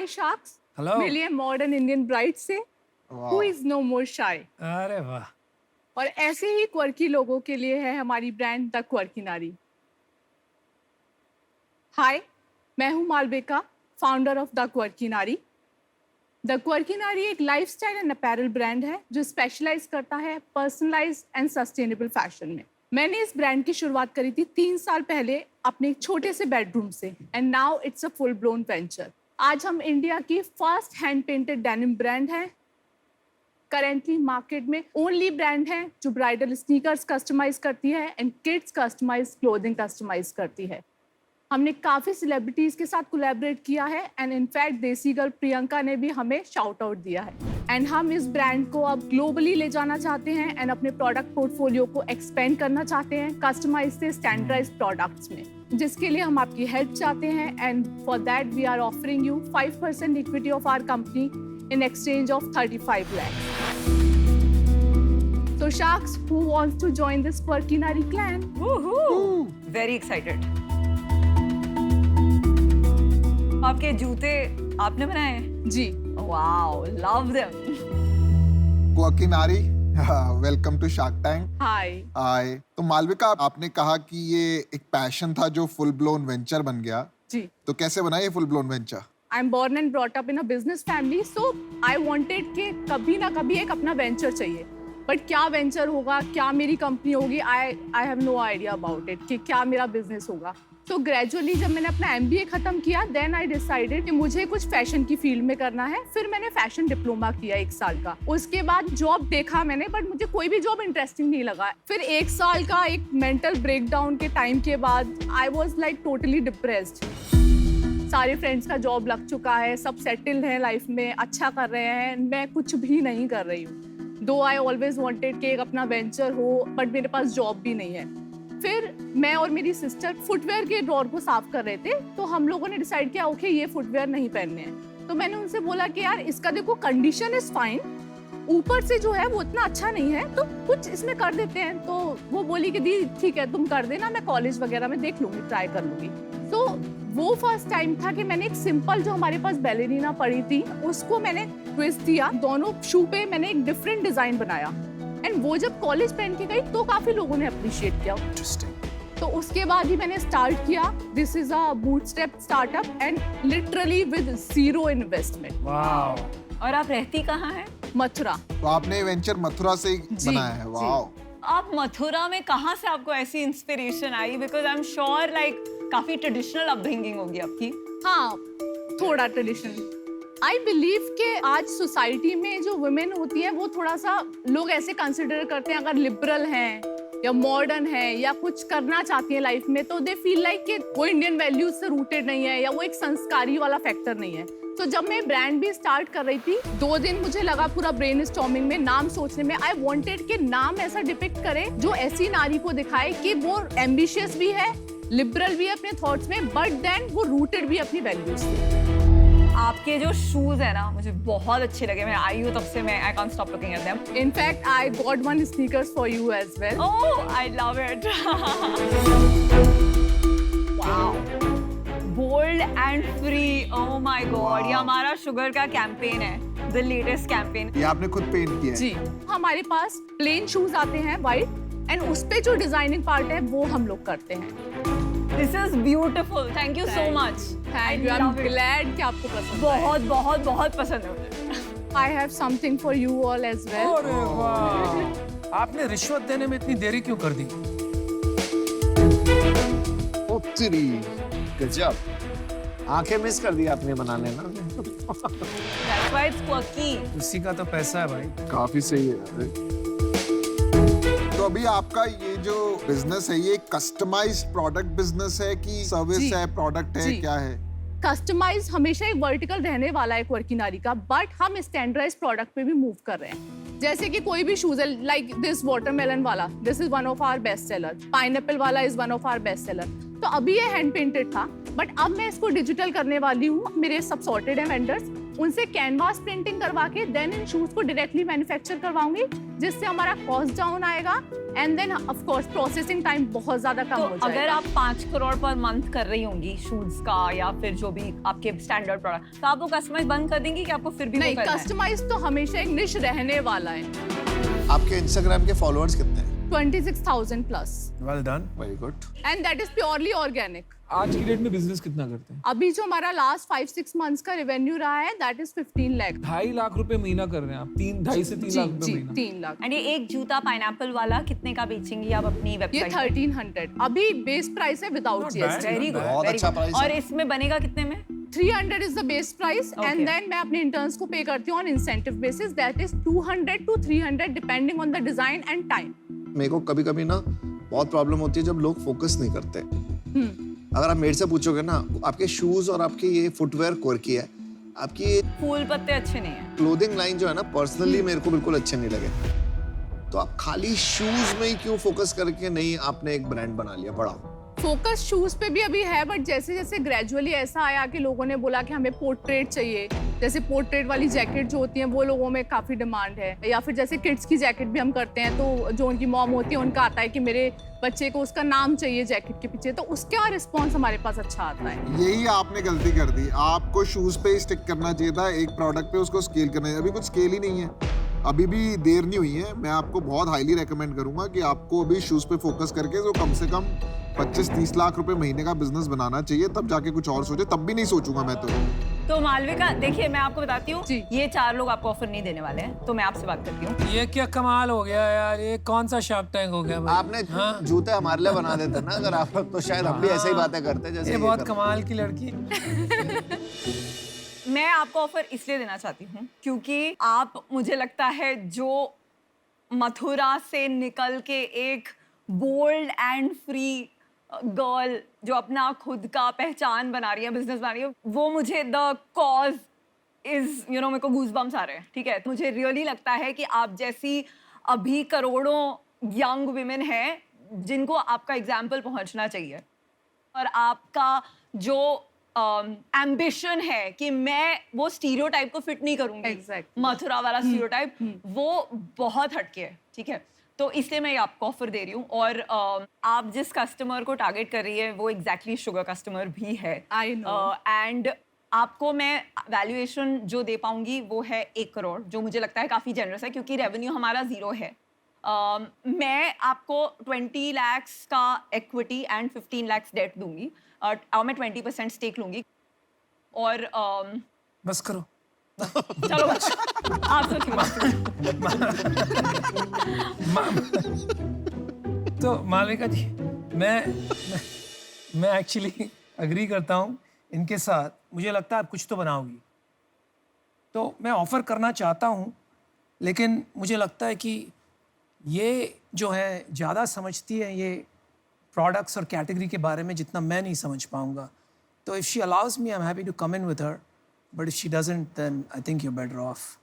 हाय sharks, hello. मिलिए modern Indian bride से who is no मोर शाय। अरे वाह। और ऐसे ही क्वर्की लोगों के लिए है हमारी ब्रांड द क्वर्की नारी। हाय, मैं हूं Malvika, founder of the Quirky Naari. The Quirky Naari एक लाइफस्टाइल एंड अपैरल ब्रांड है जो स्पेशलाइज करता है पर्सनलाइज्ड एंड सस्टेनेबल फैशन में। मैंने इस ब्रांड की शुरुआत करी थी 3 साल पहले अपने एक छोटे से बेडरूम से, and now it's a full blown venture. आज हम इंडिया की first hand painted denim brand है। करेंटली मार्केट में ओनली ब्रांड है जो ब्राइडल स्नीकर्स कस्टमाइज करती है and kids customize clothing customize करती है। हमने काफ़ी सेलिब्रिटीज़ के साथ कोलैबोरेट किया है एंड इनफैक्ट देसी गर्ल प्रियंका ने भी हमें शाउट आउट दिया है। एंड हम इस ब्रांड को अब ग्लोबली ले जाना चाहते हैं एंड अपने प्रोडक्ट पोर्टफोलियो को एक्सपेंड करना चाहते हैं कस्टमाइज से स्टैंडर्डाइज प्रोडक्ट्स में, जिसके लिए हम आपकी हेल्प चाहते हैं। And for that we are offering you 5% equity of our company in exchange of 35 lakhs. So sharks, who wants to join this quirky nari clan? Woohoo! Very excited. आपके जूते आपने बनाए हैं? जी। Wow, love them. क्वर्की नारी, welcome to shark tank. हाय। हाय। तो मालविका, आपने कहा कि ये एक पैशन था जो फुल ब्लोन वेंचर बन गया। जी। तो कैसे बना ये full blown venture? I'm born and brought up in a business family, so I wanted कि कभी ना कभी एक अपना वेंचर चाहिए। बट क्या वेंचर होगा, क्या मेरी कंपनी होगी, I have no idea about it कि क्या मेरा बिजनेस होगा। तो ग्रेजुअली जब मैंने अपना MBA खत्म किया, देन आई डिसाइडेड कि मुझे कुछ फैशन की फील्ड में करना है। फिर मैंने फैशन डिप्लोमा किया 1 साल का। उसके बाद जॉब देखा मैंने, बट मुझे कोई भी जॉब इंटरेस्टिंग नहीं लगा। फिर 1 साल का एक मेंटल ब्रेकडाउन के टाइम के बाद I was like totally depressed. सारे फ्रेंड्स का जॉब लग चुका है, सब सेटल्ड हैं लाइफ में, अच्छा कर रहे हैं, मैं कुछ भी नहीं कर रही हूँ। दो आई ऑलवेज वांटेड कि एक अपना वेंचर हो, बट मेरे पास जॉब भी नहीं है। फिर मैं और मेरी सिस्टर फुटवेयर के ड्रॉर को साफ कर रहे थे, तो हम लोगों ने डिसाइड किया ओके ये फुटवेयर नहीं पहनने हैं। तो मैंने उनसे बोला कि यार इसका देखो कंडीशन इज फाइन, ऊपर से जो है वो इतना अच्छा नहीं है, तो कुछ इसमें कर देते हैं। तो वो बोली कि दी ठीक है तुम कर देना, मैं कॉलेज वगैरह में देख लूंगी, ट्राई कर लूंगी। तो वो फर्स्ट टाइम था कि मैंने एक सिंपल जो हमारे पास बैलेरिना पड़ी थी उसको मैंने ट्विस्ट दिया, दोनों शू पे मैंने एक डिफरेंट डिजाइन बनाया एंड वो जब कॉलेज पहन के गई तो काफी लोगों ने अप्रिशिएट किया। तो उसके बाद ही मैंने स्टार्ट किया। This is a bootstrap startup and literally with 0 investment. Wow. और आप रहती कहाँ हैं? मथुरा। तो आपने ये वेंचर मथुरा से ही बनाया है। वाओ। आप मथुरा में कहाँ से आपको ऐसी inspiration I? Because I am sure like काफी ट्रेडिशनल अपब्रिंगिंग होगी आपकी। हाँ, थोड़ा ट्रेडिशनल। आई बिलीव कि आज सोसाइटी में जो वुमेन होती हैं वो थोड़ा सा लोग ऐसे कंसिडर करते हैं, अगर लिबरल हैं या मॉडर्न है या कुछ करना चाहती है लाइफ में, तो दे फील लाइक कि वो इंडियन वैल्यूज से रूटेड नहीं है या वो एक संस्कारी वाला फैक्टर नहीं है। तो जब मैं ब्रांड भी स्टार्ट कर रही थी, 2 दिन मुझे लगा पूरा ब्रेन स्टॉर्मिंग में, नाम सोचने में। आई वांटेड कि नाम ऐसा डिपिक्ट करे जो ऐसी नारी को दिखाए कि वो एम्बिशियस भी है, लिबरल भी है अपने थॉट्स में, बट देन वो रूटेड भी अपनी वैल्यूज में। आपके जो शूज है ना मुझे बहुत अच्छे लगे। मैं आई हूँ तब से मैं I can't stop looking at them. In fact I got 1 sneakers for you as well. Oh I love it. Wow, bold and free. Oh my god, ये हमारा शुगर का कैंपेन है, द लेटेस्ट कैंपेन। ये आपने खुद पेंट किया है? जी। हमारे पास प्लेन शूज आते हैं वाइट एंड उस पे जो डिजाइनिंग पार्ट है वो हम लोग करते हैं। This is beautiful, thank you so much. Thank you, I am glad कि आपको पसंद आया। बहुत बहुत बहुत पसंद है मुझे। I have something for you all as well. अरे वाह। आपने रिश्वत देने में इतनी देरी क्यों कर दी? ओ तेरी गजब, आंखें मिस कर दी आपने बनाने ना। That's why it's quirky. उसी का तो पैसा है भाई। काफी सही है। तो अभी आपका ये जो बिजनेस है ये कस्टमाइज्ड प्रोडक्ट बिजनेस है कि सर्विस है, प्रोडक्ट है, क्या है? कस्टमाइज हमेशा एक वर्टिकल रहने वाला है क्वर्की नारी का, बट हम स्टैंडर्डाइज प्रोडक्ट पे भी मूव कर रहे हैं। जैसे कि कोई भी शूज है, लाइक दिस वाटरमेलन वाला, this is one of our best seller. Pineapple वाला is one of our best seller. तो अभी ये हैंड पेंटेड था, बट अब मैं इसको डिजिटल करने वाली हूँ। मेरे सब सॉर्टेड है वेंडर्स, उनसे कैनवास प्रिंटिंग करवा के देन इन शूज को डायरेक्टली मैन्युफैक्चर करवाऊंगी, जिससे हमारा कॉस्ट डाउन आएगा and then of course processing time बहुत ज्यादा कम तो हो जाएगा। अगर आप 5 करोड़ पर मंथ कर रही होंगी शूज का या फिर जो भी आपके स्टैंडर्ड प्रोडक्ट, तो आप वो कस्टमाइज बंद कर देंगी कि आपको फिर भी नहीं, वो करना है? कस्टमाइज तो हमेशा एक निश रहने वाला है। आपके इंस्टाग्राम के फॉलोअर्स कितने हैं? 26,000 plus well done. Very good. And that is purely organic. आज की डेट में बिजनेस कितना करते हैं? अभी जो हमारा लास्ट 5-6 मंथ्स का रेवेन्यू रहा है दैट इज 15 लाख। 2.5 लाख रुपए महीना कर रहे हैं आप, 2.5 से 3 जी लाख रुपए जी महीना। 3 लाख। एंड ये एक जूता पाइनएप्पल वाला कितने का बेचेंगी आप अपनी ये वेबसाइट? 1300 अभी बेस प्राइस है without Not GST. bad. Very good, बहुत अच्छा price है। और इसमें बनेगा कितने में? 300 is the base price Okay. and then मैं अपने इंटर्न्स को पे करती हूँ on incentive basis that is 200 to 300 depending on the design and time. मेरे को कभी कभी ना बहुत प्रॉब्लम होती है जब लोग फोकस नहीं करते। अगर आप मेरे से पूछोगे ना, आपके शूज और आपके ये फुटवेयर क्वर्की है, आपकी ये फूल पत्ते अच्छे नहीं है। क्लोथिंग लाइन जो है ना, पर्सनली मेरे को बिल्कुल अच्छे नहीं लगे। तो आप खाली शूज में ही क्यों फोकस करके नहीं आपने एक ब्रांड बना लिया बड़ा? फोकस शूज पे भी अभी है बट जैसे जैसे ग्रेजुअली ऐसा आया कि लोगों ने बोला कि हमें पोर्ट्रेट चाहिए, जैसे पोर्ट्रेट वाली जैकेट जो होती है वो लोगों में काफी डिमांड है, या फिर जैसे किड्स की जैकेट भी हम करते हैं तो जो उनकी मॉम होती है उनका आता है कि मेरे बच्चे को उसका नाम चाहिए जैकेट के पीछे, तो उसका रिस्पॉन्स हमारे पास अच्छा आता है। यही आपने गलती कर दी, आपको शूज पे स्टिक करना चाहिए था, एक प्रोडक्ट पे उसको स्केल करना चाहिए। अभी कुछ स्केल ही नहीं है, अभी भी देर नहीं हुई है। मैं आपको बहुत हाईली रेकमेंड करूंगा कि आपको अभी शूज पे फोकस करके जो कम से कम 25-30 लाख रुपए महीने का बिजनेस बनाना चाहिए, तब जाके कुछ और सोचे। तब भी नहीं सोचूंगा मैं तो मालविका देखिए, मैं आपको बताती हूँ, जी। ये 4 लोग आपको ऑफर नहीं देने वाले हैं, तो मैं आपसे बात करती हूँ। ये क्या कमाल हो गया यार, ये कौन सा शार्क टैंक हो गया भाई? आपने जूते हमारे लिए बना देते ना अगर आप, तो शायद हम भी ऐसे ही बातें करते जैसे ये ये बहुत करते। कमाल की लड़की। मैं आपको ऑफर इसलिए देना चाहती हूँ क्योंकि आप, मुझे लगता है, जो मथुरा से निकल के एक बोल्ड एंड फ्री गर्ल जो अपना खुद का पहचान बना रही है, बिजनेस बना रही है, वो मुझे द कॉज इज मेरे को गूज बम्स आ रहे हैं। ठीक है, मुझे रियली लगता है कि आप जैसी अभी करोड़ों यंग विमेन हैं जिनको आपका एग्जाम्पल पहुंचना चाहिए, और आपका जो एम्बिशन है कि मैं वो स्टीरियोटाइप को फिट नहीं करूंगी, Exactly. मथुरा वाला स्टीरियोटाइप, वो बहुत हटके है। ठीक है, तो इसलिए मैं ये आपको ऑफर दे रही हूँ, और आप जिस कस्टमर को टारगेट कर रही है वो एग्जैक्टली शुगर कस्टमर भी है। I know. एंड आपको मैं वैल्यूएशन जो दे पाऊंगी वो है 1 करोड़, जो मुझे लगता है काफ़ी जनरस है क्योंकि रेवेन्यू हमारा 0 है। मैं आपको 20 लाख का इक्विटी एंड 15 लाख डेट दूंगी, और मैं 20% स्टेक लूंगी, और बस करो। चलो आप तो मालविका जी, मैं एक्चुअली अग्री करता हूँ इनके साथ। मुझे लगता है आप कुछ तो बनाओगी, तो मैं ऑफर करना चाहता हूँ, लेकिन मुझे लगता है कि ये जो है ज़्यादा समझती है ये प्रोडक्ट्स और कैटेगरी के बारे में जितना मैं नहीं समझ पाऊँगा। तो if she allows me, I am happy to come in with her, but if she doesn't then I think you are better off.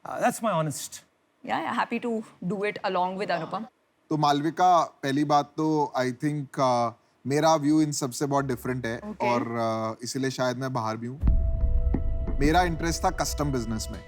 That's my honest. या happy to do it along with Anupam. तो मालविका, पहली बात तो I think मेरा view इन सबसे बहुत different है, और इसीलिए शायद मैं बाहर भी हूँ। मेरा इंटरेस्ट था कस्टम बिजनेस में,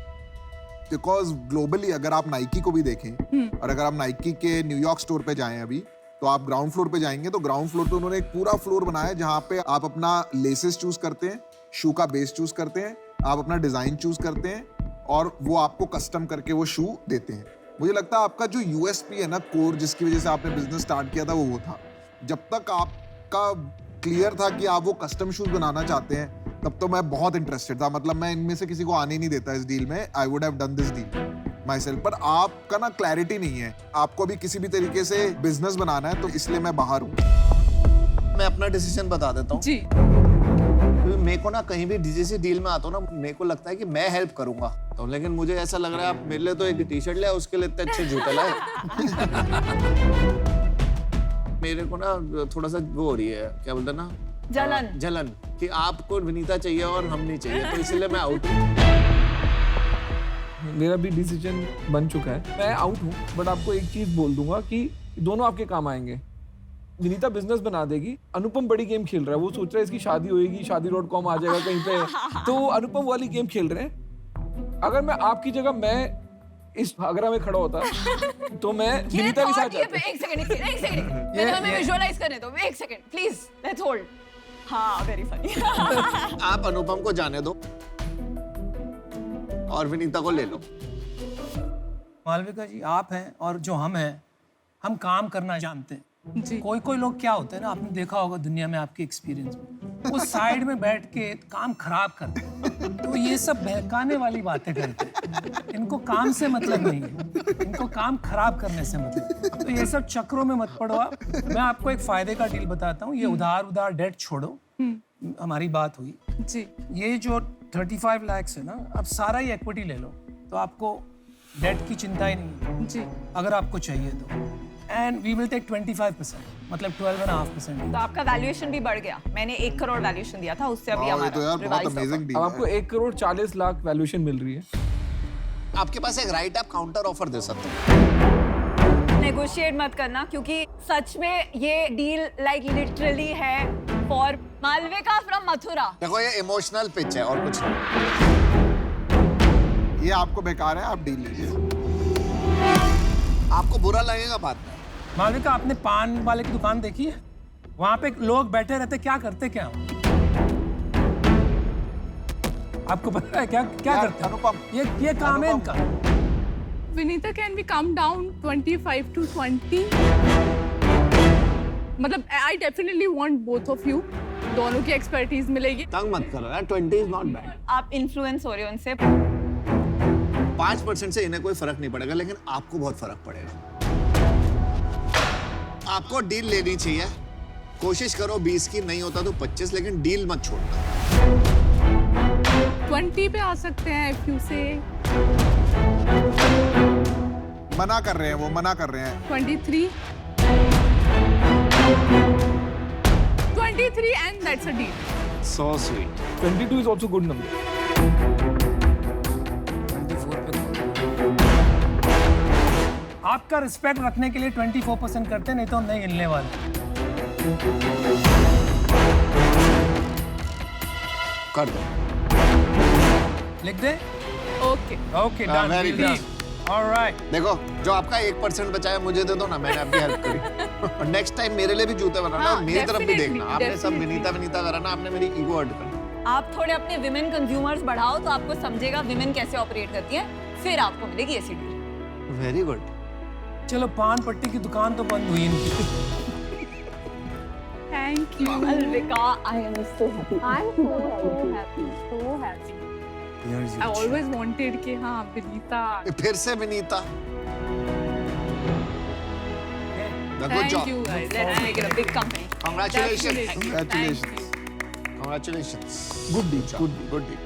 बिकॉज ग्लोबली अगर आप नाइकी को भी देखें, और अगर आप नाइकी के न्यूयॉर्क स्टोर पे जाएं अभी, तो आप ग्राउंड फ्लोर पे जाएंगे तो ग्राउंड फ्लोर पे उन्होंने एक पूरा फ्लोर बनाया है जहाँ पे आप अपना लेसेस चूज करते हैं, शू का बेस चूज करते हैं, आप अपना डिजाइन चूज करते हैं, और वो आपको कस्टम करके वो शू देते हैं। मुझे लगता है आपका जो यूएसपी है ना, कोर जिसकी वजह से आपने बिजनेस स्टार्ट किया था, वो था। जब तक आपका क्लियर था कि आप वो कस्टम शूज बनाना चाहते हैं, तब तो मैं बहुत इंटरेस्टेड था। मतलब मैं इनमें से किसी को आने नहीं देता इस डील में। I would have done this deal my self. पर आपका ना क्लैरिटी नहीं है, आपको अभी किसी भी तरीके से बिजनेस बनाना है, तो इसलिए मैं बाहर हूँ। मैं अपना डिसीजन बता देता हूँ। जी, क्योंकि मेरे को ना कहीं भी डीजीसी डील में आता हूँ ना, मेरे को लगता है कि मैं हेल्प करूंगा, तो लेकिन मुझे ऐसा लग रहा है आप मेरे लिए तो एक टी शर्ट लाए, उसके लिए इतने अच्छे जूते लाए। मेरे को ना थोड़ा सा वो हो रही है, क्या बोलते हैं ना, जलन कि आपको विनीता चाहिए और हम नहीं चाहिए, तो इसलिए मैं आउट हूँ। मेरा भी डिसीजन बन चुका है, मैं आउट हूँ, बट आपको एक चीज बोल दूंगा कि दोनों आपके काम आएंगे। विनीता बिजनेस बना देगी, अनुपम बड़ी गेम खेल रहा है, वो सोच रहा है इसकी शादी होएगी, शादी.com आ जाएगा कहीं पे, तो अनुपम वाली गेम खेल रहे हैं। अगर मैं आपकी जगह मैं इस आगरा में खड़ा होता तो मैं विनीता के साथ जाता। एक सेकंड मैंने हमें विजुअलाइज करने दो, एक सेकंड प्लीज, लेट्स होल्ड। हाँ, वेरी फनी। आप अनुपम को जाने दो और विनीता को ले लो। मालविका जी, आप हैं और जो हम हैं, हम काम करना जानते हैं। जी कोई कोई लोग क्या होते हैं ना, आपने देखा होगा दुनिया में, आपके एक्सपीरियंस में, वो साइड में बैठ के काम खराब करते हैं। तो ये सब बहकाने वाली बातें करते हैं। इनको काम से मतलब नहीं है, इनको काम खराब करने से मतलब। तो ये सब चक्रों में मत पड़ो आप। मैं आपको एक फायदे का डील बताता हूँ। ये उधार डेट छोड़ो, हमारी बात हुई। जी ये जो 35 लाख है ना, अब सारा ही इक्विटी ले लो, तो आपको डेट की चिंता ही नहीं है, जी अगर आपको चाहिए तो। एंड वी विल टेक 25%, मतलब 12.5%। तो आपका वैल्यूएशन भी बढ़ गया। मैंने 1 करोड़ वैल्यूएशन दिया था, उससे अभी वाह, ये तो यार हमारा बहुत revised अमेजिंग offer। डील अब है। आपको 1 करोड़ 40 लाख वैल्यूएशन मिल रही है। आपके पास एक राइट, आप काउंटर ऑफर दे सकते हैं। नेगोशिएट मत करना, क्योंकि सच में ये डील लाइक लिटरली है फॉर मालविका फ्रॉम मथुरा। देखो ये इमोशनल पिच है और कुछ नहीं। ये आपको बेकार है, आप डील लीजिए। आपको बुरा लगेगा बाद में। मालविका, आपने पान वाले की दुकान देखी है? वहां पे लोग बैठे रहते, क्या करते क्या? आपको पता है क्या क्या यार, करते हैं? अनुपम, ये काम है इनका। Vinita, can we come down 25 to 20? मतलब I definitely want both of you, दोनों की एक्सपर्टीज मिलेगी। तंग मत करो यार, 20 इज नॉट बैड। आप इन्फ्लुएंस हो रहे हो उनसे। 5% से इन्हें कोई फर्क नहीं पड़ेगा, लेकिन आपको बहुत फर्क पड़ेगा। आपको डील लेनी चाहिए। कोशिश करो 20 की, नहीं होता तो 25, लेकिन डील मत छोड़ना। 20 पे आ सकते हैं इफ यू से। मना कर रहे हैं, वो मना कर रहे हैं। 23 and that's a deal. So sweet. 22 is also good number. 24 पे आपका रिस्पेक्ट रखने के लिए 24% करते, नहीं तो नहीं हिलने वाले। कर दो। लिख दे। Okay. Okay, done. very good. Alright. देखो, जो आपका 1% बचा है मुझे दे दो ना, मैंने आपकी हेल्प करी। और नेक्स्ट टाइम मेरे लिए भी जूते बनाना, हाँ, और मेरी तरफ भी definitely, देखना। आपने सब definitely. विनीता करा ना, आपने मेरी ईगो हर्ट कर। आप थोड़े अपने विमेन कंज्यूमर्स बढ़ाओ तो आपको समझेगा विमेन कैसे ऑपरेट करती है, फिर आपको मिलेगी ऐसी डील। Very good. चलो, पान पट्टी की दुकान तो बंद हुई इनकी। Thank you. Malvika, I am so happy. I'm so happy. I always wanted कि हाँ विनीता। फिर से Vinita. Good Thank job. you guys. Let's make it a big company. Congratulations. Definitely. Congratulations. Thank you. Congratulations. Good deal. Good deal.